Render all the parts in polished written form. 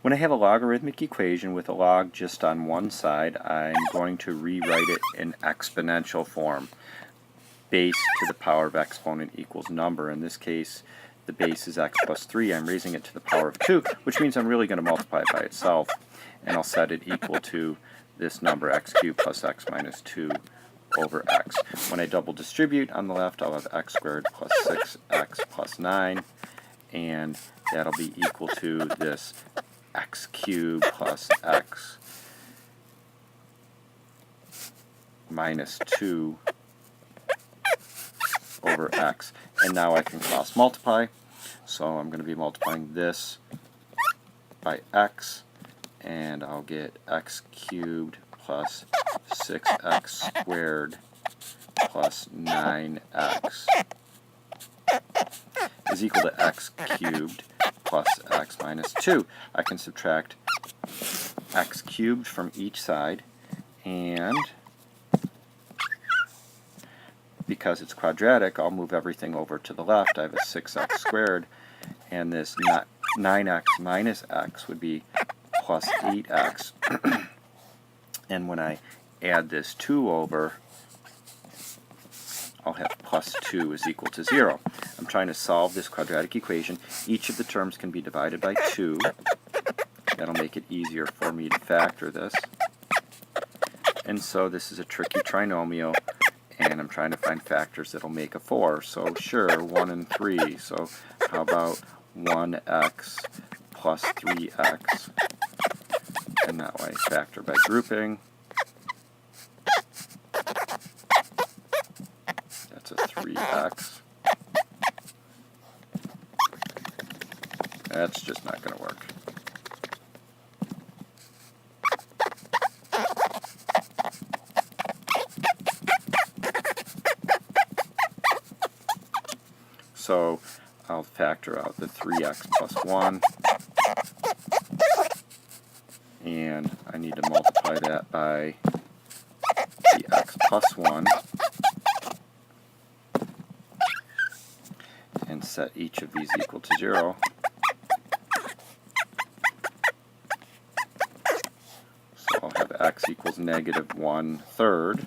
When I have a logarithmic equation with a log just on one side, I'm going to rewrite it in exponential form. Base to the power of exponent equals number. In this case, the base is x plus 3. I'm raising it to the power of 2, which means I'm really going to multiply it by itself. And I'll set it equal to this number, x cubed plus x minus 2 over x. When I double distribute on the left, I'll have x squared plus 6x plus 9. And that'll be equal to this x cubed plus x minus 2 over x. And now I can cross multiply. So I'm going to be multiplying this by x, and I'll get x cubed plus 6x squared plus 9x is equal to x cubed plus x minus 2. I can subtract x cubed from each side, and because it's quadratic, I'll move everything over to the left. I have a 6x squared, and this 9x minus x would be plus 8x. And when I add this 2 over, I'll have plus 2 is equal to 0. I'm trying to solve this quadratic equation. Each of the terms can be divided by 2. That'll make it easier for me to factor this. And so this is a tricky trinomial, and I'm trying to find factors that'll make a 4. So sure, 1 and 3. So how about 1x plus 3x? And that way factor by grouping. That's a 3x. That's just not going to work. So I'll factor out the 3x plus 1, and I need to multiply that by the x plus 1, and set each of these equal to 0. So I'll have x equals negative 1/3,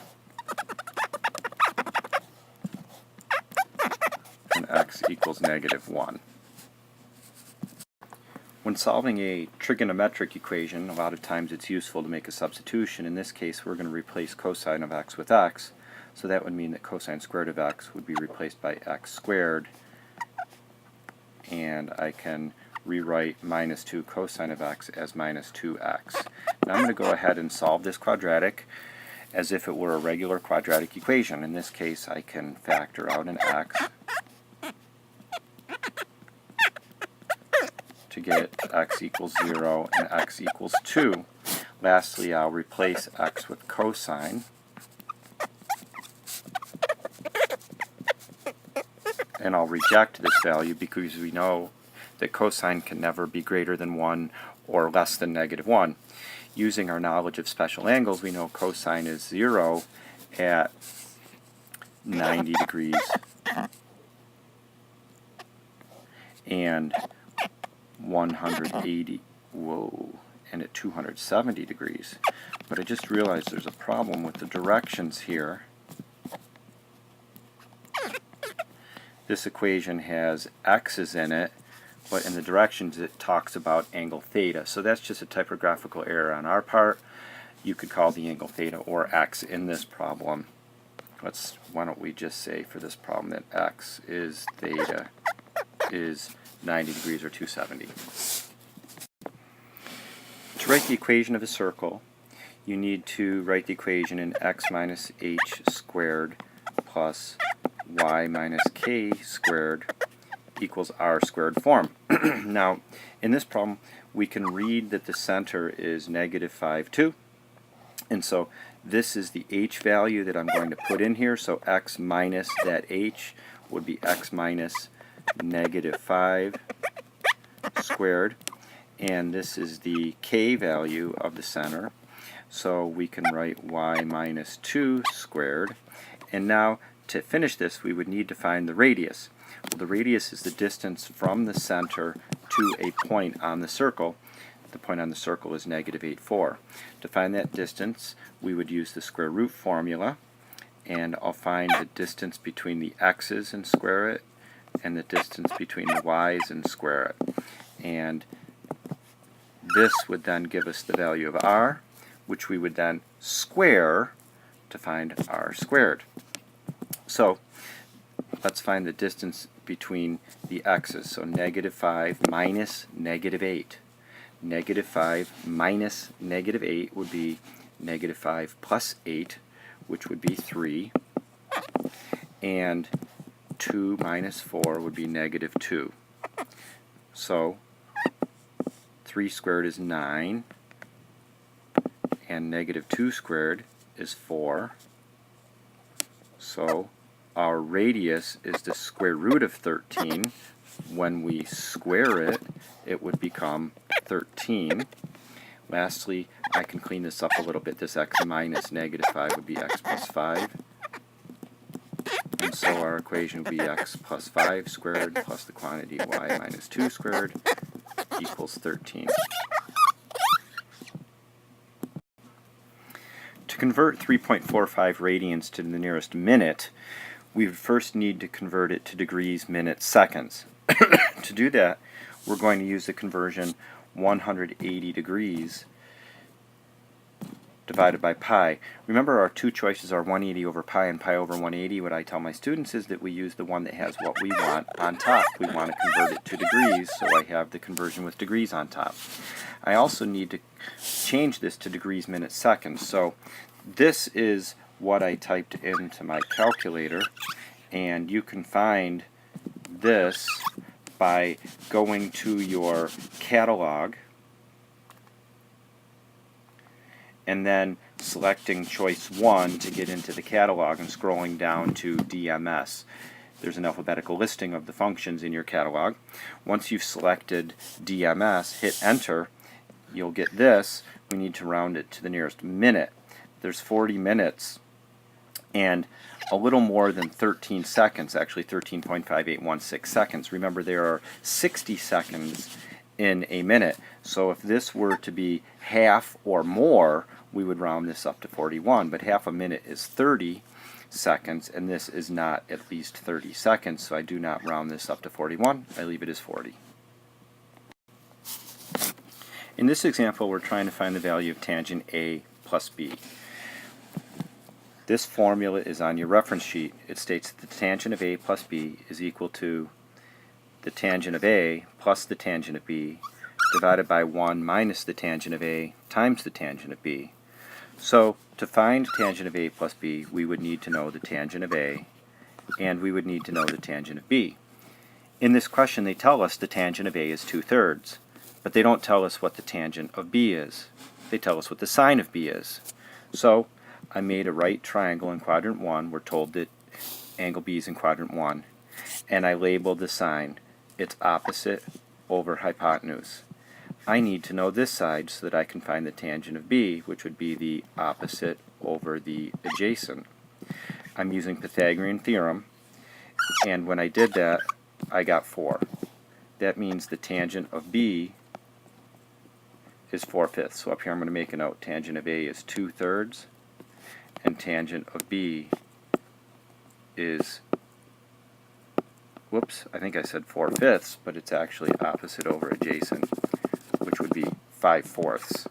and x equals negative 1. When solving a trigonometric equation, a lot of times it's useful to make a substitution. In this case, we're going to replace cosine of x with x, so that would mean that cosine squared of x would be replaced by x squared, and I can rewrite minus 2 cosine of x as minus 2x. Now I'm going to go ahead and solve this quadratic as if it were a regular quadratic equation. In this case, I can factor out an x to get x equals 0 and x equals 2. Lastly, I'll replace x with cosine, and I'll reject this value because we know that cosine can never be greater than 1 or less than negative 1. Using our knowledge of special angles, we know cosine is 0 at 90 degrees and 180, and at 270 degrees. But I just realized there's a problem with the directions here. This equation has x's in it, but in the directions it talks about angle theta. So that's just a typographical error on our part. You could call the angle theta or x in this problem. Why don't we just say for this problem that x is theta is 90 degrees or 270. To write the equation of a circle, you need to write the equation in x minus h squared plus y minus k squared equals r squared form. Now, in this problem, we can read that the center is negative 5, 2. And so this is the h value that I'm going to put in here. So x minus that h would be x minus negative 5 squared. And this is the k value of the center. So we can write y minus 2 squared. And now, to finish this, we would need to find the radius. Well, the radius is the distance from the center to a point on the circle. the point on the circle is negative 8, 4. To find that distance, we would use the square root formula, and I'll find the distance between the x's and square it, and the distance between the y's and square it. And this would then give us the value of r, which we would then square to find r squared. So let's find the distance between the x's. So negative 5 minus negative 8. Negative 5 minus negative 8 would be negative 5 plus 8, which would be 3. And 2 minus 4 would be negative 2. So 3 squared is 9, and negative 2 squared is 4. So our radius is the square root of 13. When we square it, it would become 13. Lastly, I can clean this up a little bit. This x minus negative 5 would be x plus 5. And so our equation would be x plus 5 squared plus the quantity y minus 2 squared equals 13. To convert 3.45 radians to the nearest minute, we would first need to convert it to degrees, minutes, seconds. To do that, we're going to use the conversion 180 degrees divided by pi. Remember, our two choices are 180 over pi and pi over 180. What I tell my students is that we use the one that has what we want on top. We want to convert it to degrees, so I have the conversion with degrees on top. I also need to change this to degrees, minutes, seconds. So this is what I typed into my calculator, and you can find this by going to your catalog and then selecting choice 1 to get into the catalog and scrolling down to DMS. There's an alphabetical listing of the functions in your catalog. Once you've selected DMS, hit enter, you'll get this. We need to round it to the nearest minute. There's 40 minutes and a little more than 13 seconds, actually 13.5816 seconds. Remember, there are 60 seconds in a minute, so if this were to be half or more, we would round this up to 41, but half a minute is 30 seconds, and this is not at least 30 seconds, so I do not round this up to 41, I leave it as 40. In this example, we're trying to find the value of tangent A plus B. This formula is on your reference sheet. It states that the tangent of A plus B is equal to the tangent of A plus the tangent of B divided by 1 minus the tangent of A times the tangent of B. So to find tangent of A plus B, we would need to know the tangent of A, and we would need to know the tangent of B. In this question, they tell us the tangent of A is 2/3, but they don't tell us what the tangent of B is. They tell us what the sine of B is. So I made a right triangle in quadrant 1. We're told that angle B is in quadrant 1. And I labeled the sine. It's opposite over hypotenuse. I need to know this side so that I can find the tangent of B, which would be the opposite over the adjacent. I'm using Pythagorean theorem, and when I did that, I got 4. That means the tangent of B is 4/5. So up here I'm going to make a note. Tangent of A is 2/3, and tangent of B is, whoops, I think I said 4/5, but it's actually opposite over adjacent, which would be 5/4.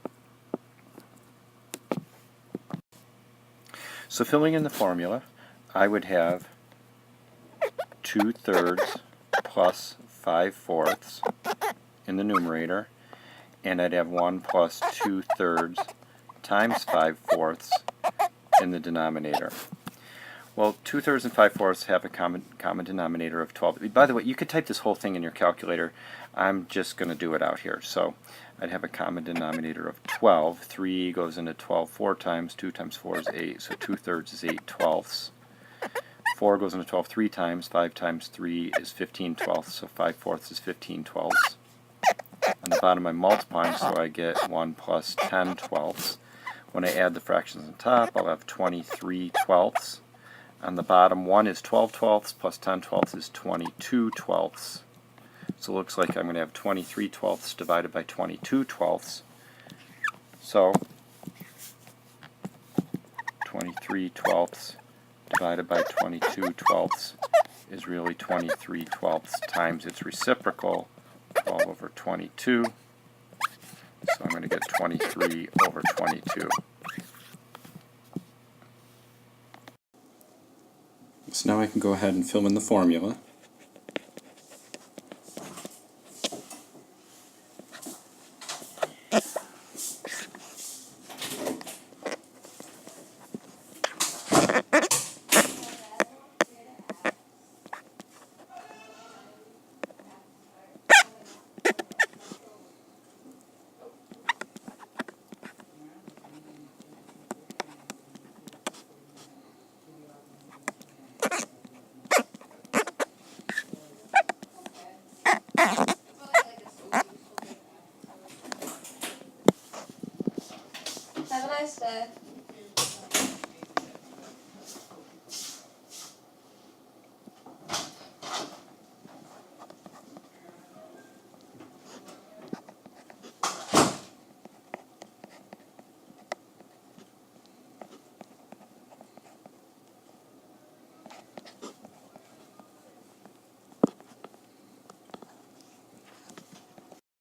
So filling in the formula, I would have 2/3 plus 5/4 in the numerator, and I'd have 1 plus 2/3 times 5/4 in the denominator. Well, 2/3 and 5/4 have a common denominator of 12. By the way, you could type this whole thing in your calculator. I'm just going to do it out here. So I'd have a common denominator of 12. 3 goes into 12 4 times. 2 times 4 is 8. So 2/3 is 8/12. 4 goes into 12 3 times. 5 times 3 is 15/12. So 5/4 is 15/12. On the bottom I'm multiplying, so I get 1 plus 10/12. When I add the fractions on top, I'll have 23/12. On the bottom, 1 is 12/12 plus 10/12 is 22/12. So it looks like I'm going to have 23/12 divided by 22/12. So 23/12 divided by 22/12 is really 23/12 times its reciprocal, 12 over 22. So I'm going to get 23 over 22. So now I can go ahead and fill in the formula. Have a nice day.